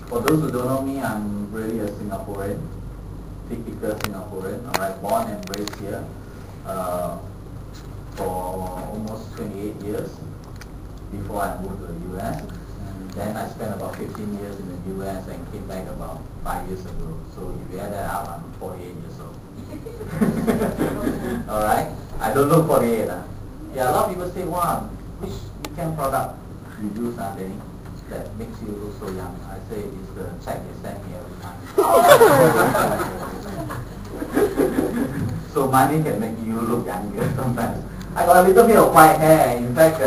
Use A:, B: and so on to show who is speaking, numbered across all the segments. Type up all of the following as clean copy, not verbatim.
A: For those who don't know me, I'm really a Singaporean, typical Singaporean. Alright, born and raised here for almost 28 years before I moved to the US. And then I spent about 15 years in the US and came back about 5 years ago. So if you add that out, I'm 48 years old. Alright? I don't look 48. Yeah, a lot of people say, wow, which weekend product you use, Danny, that makes you look so young? I say it's the check they send me every time. So money can make you look younger sometimes. I got a little bit of white hair. In fact,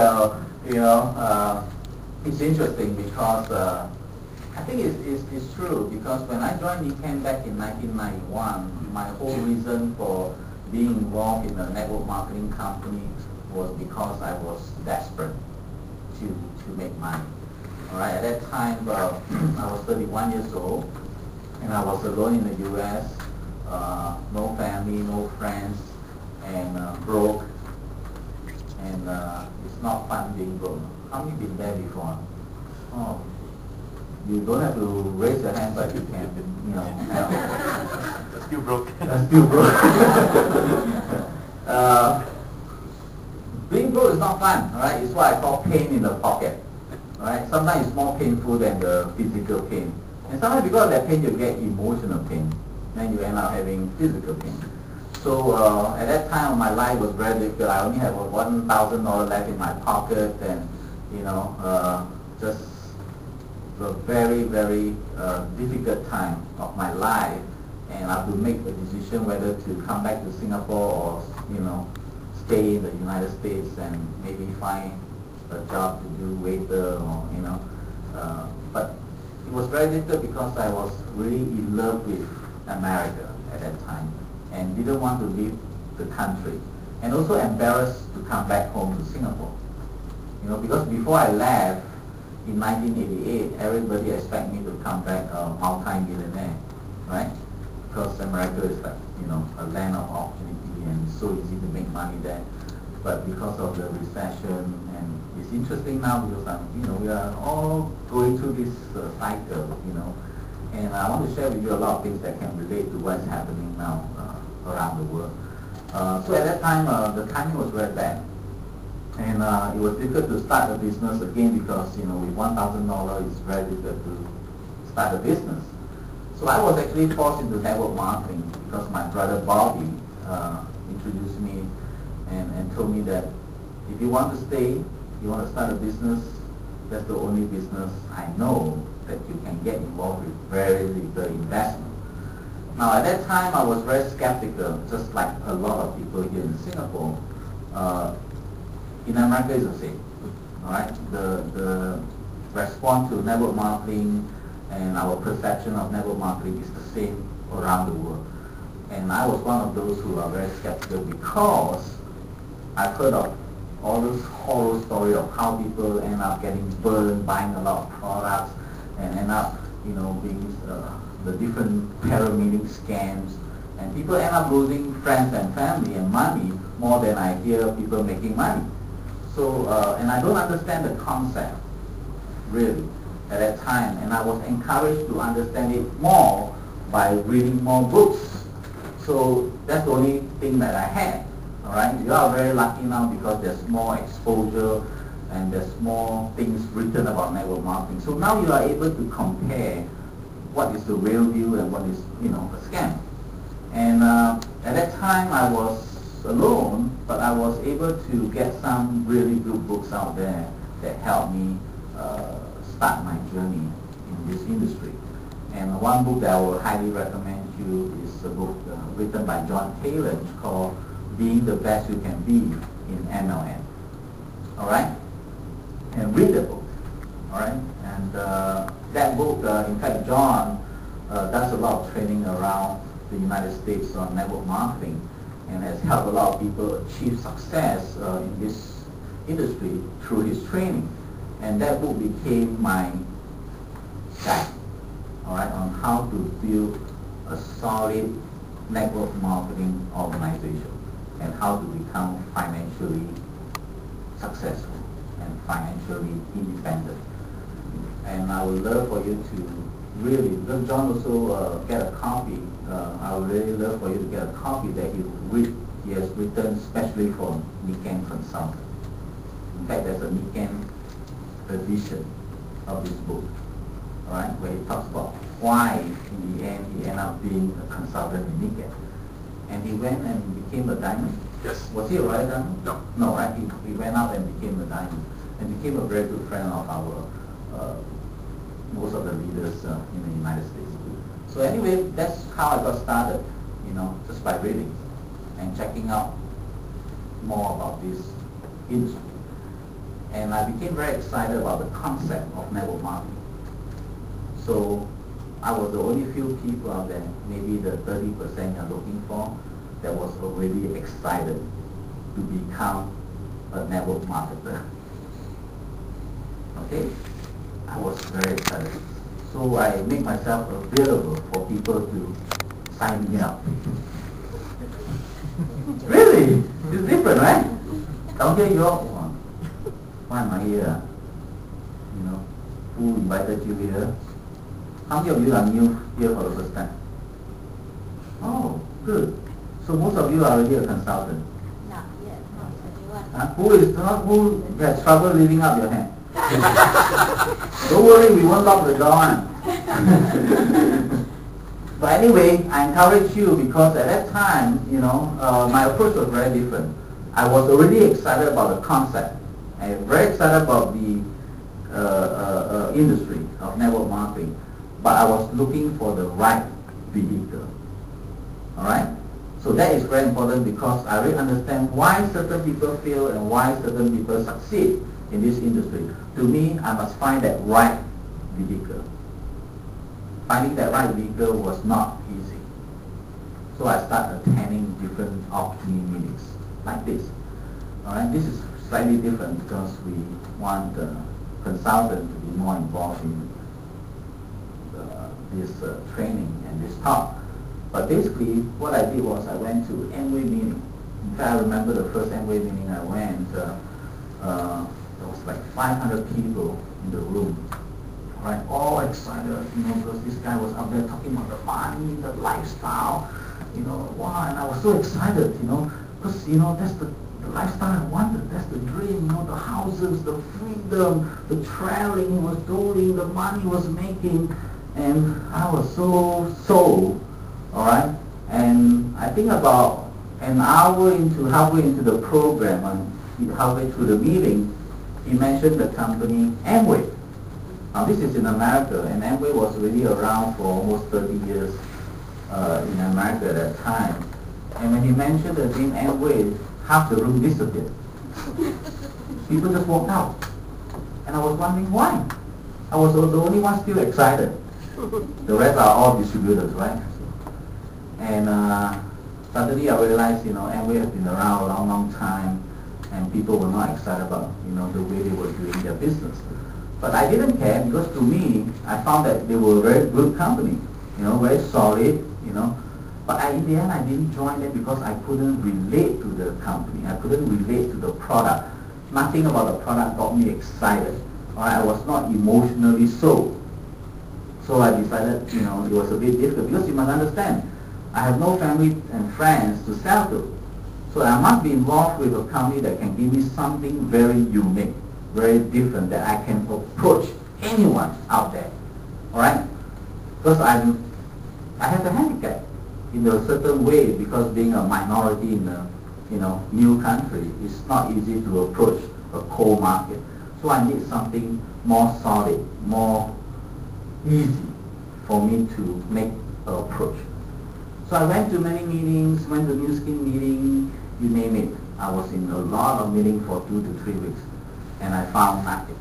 A: it's interesting because I think it's true, because when I joined Niken back in 1991, my whole reason for being involved in a network marketing company was because I was desperate to make money. Alright, at that time I was 31 years old and I was alone in the US, no family, no friends, and broke. And it's not fun being broke. How many been there before? Oh, you don't have to raise your hand, but you can, help.
B: Still broke.
A: Still broke. Being broke is not fun, alright? It's what I call pain in the pocket. Alright? Sometimes it's more painful than the physical pain. And sometimes because of that pain you get emotional pain. Then you end up having physical pain. So at that time my life was very difficult. I only had $1,000 left in my pocket, and just a very, very difficult time of my life, and I have to make a decision whether to come back to Singapore or stay in the United States and maybe find a job to do waiter, or but it was very difficult because I was really in love with America at that time and didn't want to leave the country, and also embarrassed to come back home to Singapore. Because before I left in 1988, everybody expected me to come back a multi-millionaire, right? Because America is like, a land of opportunity and it's so easy to make money there. But because of the recession, and it's interesting now because we are all going through this cycle, and I want to share with you a lot of things that can relate to what's happening now around the world. So at that time, the timing was very bad. And it was difficult to start a business again because, with $1,000 it's very difficult to start a business. So I was actually forced into network marketing because my brother Bobby introduced me and told me that if you want to stay, you want to start a business, that's the only business I know that you can get involved with very little investment. Now at that time I was very skeptical, just like a lot of people here in Singapore. In America it's the same, alright? The response to network marketing and our perception of network marketing is the same around the world. And I was one of those who are very skeptical because I've heard of all those horror stories of how people end up getting burned, buying a lot of products, and end up, being the different pyramid scams, and people end up losing friends and family and money more than I hear people making money. So, and I don't understand the concept, really, at that time. And I was encouraged to understand it more by reading more books. So that's the only thing that I had, all right? You are very lucky now because there's more exposure and there's more things written about network marketing. So now you are able to compare what is the real deal and what is, a scam. And at that time I was alone, but I was able to get some really good books out there that helped me start my journey in this industry. And one book that I will highly recommend you is a book written by John Taylor. It's called Being the Best You Can Be in MLM. Alright? And read the book. Alright? And that book, in fact, John does a lot of training around the United States on network marketing, and has helped a lot of people achieve success in this industry through his training. And that book became my guide, alright, on how to build a solid network marketing organization and how to become financially successful and financially independent. And I would love for you to really, because John also get a copy. I would really love for you to get a copy that he has written specially for Nikken Consultant. In fact, there's a Nikken edition of this book, all right, where he talks about why in the end he ended up being a consultant in Nikken. And he went and became a diamond.
B: Yes.
A: Was he a royal diamond?
B: No.
A: No, right? He went out and became a diamond, and became a very good friend of our most of the leaders in the United States. So anyway, that's how I got started, just by reading and checking out more about this industry. And I became very excited about the concept of network marketing. So I was the only few people out there, maybe the 30% you're looking for, that was already excited to become a network marketer. Okay? I was very excited. So I make myself available for people to sign me up. Really? It's different, right? Down here you're, why am I here? Who invited you here? How many of you are new here for the first time? Oh, good. So most of you are already a consultant.
C: Not yet, not everyone.
A: Who has trouble leaving up your hand? Don't worry, we won't lock the door. But anyway, I encourage you because at that time, my approach was very different. I was already excited about the concept. I was very excited about the industry of network marketing. But I was looking for the right vehicle. Alright? So that is very important because I really understand why certain people fail and why certain people succeed in this industry. To me, I must find that right vehicle. Finding that right vehicle was not easy. So I started attending different opportunity meetings like this. Alright, this is slightly different because we want the consultant to be more involved in this training and this talk. But basically, what I did was I went to Amway meeting. In fact, I remember the first Amway meeting I went, there was like 500 people in the room, right? All excited, because this guy was out there talking about the money, the lifestyle, wow, and I was so excited, because, that's the lifestyle I wanted, that's the dream, the houses, the freedom, the traveling he was doing, the money he was making, and I was so sold, alright? And I think about an hour halfway into the program, and halfway through the meeting, he mentioned the company Amway. Now this is in America, and Amway was really around for almost 30 years in America at that time. And when he mentioned the name Amway, half the room disappeared. People just walked out. And I was wondering why. I was the only one still excited. The rest are all distributors, right? And suddenly I realized, Amway has been around a long, long time, and people were not excited about, the way they were doing their business. But I didn't care because to me, I found that they were a very good company, very solid, But in the end, I didn't join them because I couldn't relate to the company. I couldn't relate to the product. Nothing about the product got me excited. I was not emotionally sold. So I decided, it was a bit difficult because you must understand, I have no family and friends to sell to. So I must be involved with a company that can give me something very unique, very different, that I can approach anyone out there. Alright? Because I have a handicap in a certain way because being a minority in a new country, it's not easy to approach a cold market. So I need something more solid, more easy for me to make an approach. So I went to many meetings, went to New Skin meeting, you name it. I was in a lot of meetings for 2 to 3 weeks, and I found nothing.